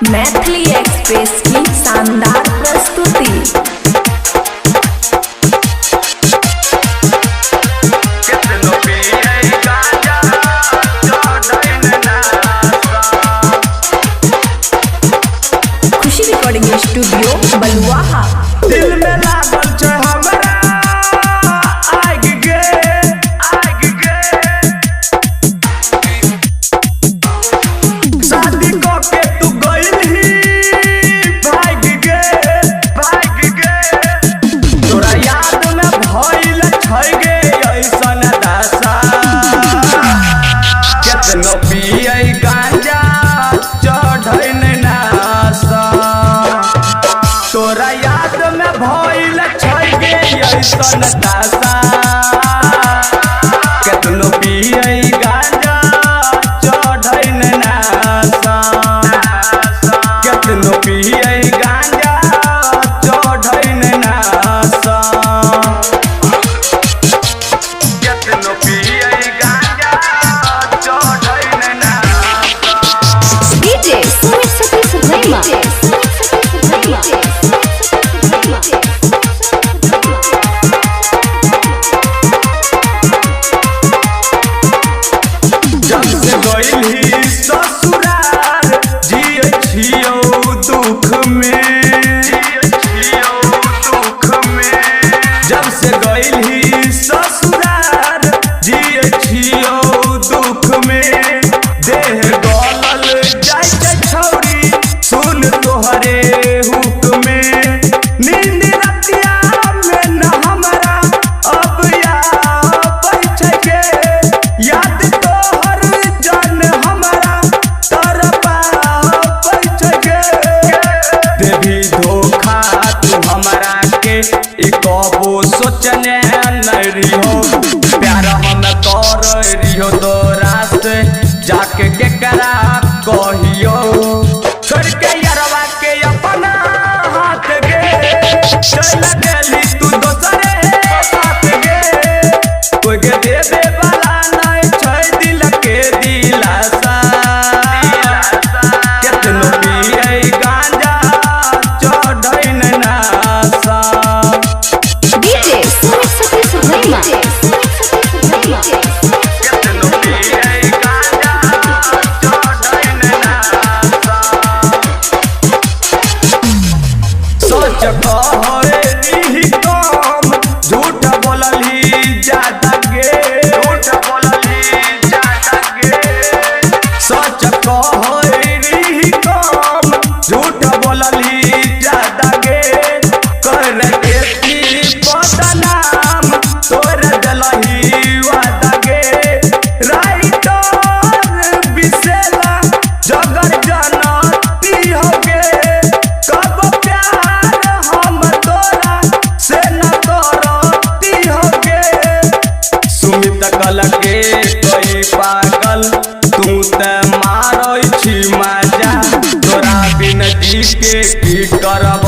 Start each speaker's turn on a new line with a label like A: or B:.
A: Maithili express की शानदार प्रस्तुति। खुशी रिकॉर्डिंग स्टूडियो बलुआहा।
B: दिल में लागल छै हमरा आग गे शादी क के तू गइलही भाग गे तोरा याद में भइल छै गे ऐसन दशा केतनो पियै गांजा चढ़ै नै नासा तोरा याद में भइल छै गे ऐसन दशा केतनो पियै गांजा चढ़ै नै नासा केतनो पियै गांजा चढ़ै नै नासा केतनो पियै गांजा चढ़ै नै नासा
C: डीजे सुमित सतीश भैया
B: जब से गइलही ससुराल जियै छियौ दुख में जब से गइलही ससुराल जियै छियौ दुख में देह गलल जाइ छै छौरी सुन तोहरे हुक में नींद रतिया में न हमरा अब आबै छै गे याद तोहर जान हमरा तरपाबै छै गे देवी धोखा तू हमरा के ई कबो सोचने नहीं रहियो प्यार हम कर रहियो तोरा से जाके केकरा कहियो छोड़ के यारवा के अपना हाथ गे चल गेली तू दोसरे साथ गे कोई के देवे वाला नहीं छै दिल के दिलासा केतनो पियै गांजा चढ़ै नै नासा
C: डीजे सुमित सतीश भैया
B: केतनो पियै गांजा चढ़ै नै नासा सच कहै रही कम झूठ बोलली ज्यादा गे सच कहै रही कम झूठ बोलली ज्यादा गे कर देती बदनाम तोर दलही वादा गे राइटर बिसेला जगर जनती हो गे कब प्यार हम तोरा से न करती हो गे सुमित कल के कोई पागल तू ते मारै छी मजा तोरा बिन जी के की करब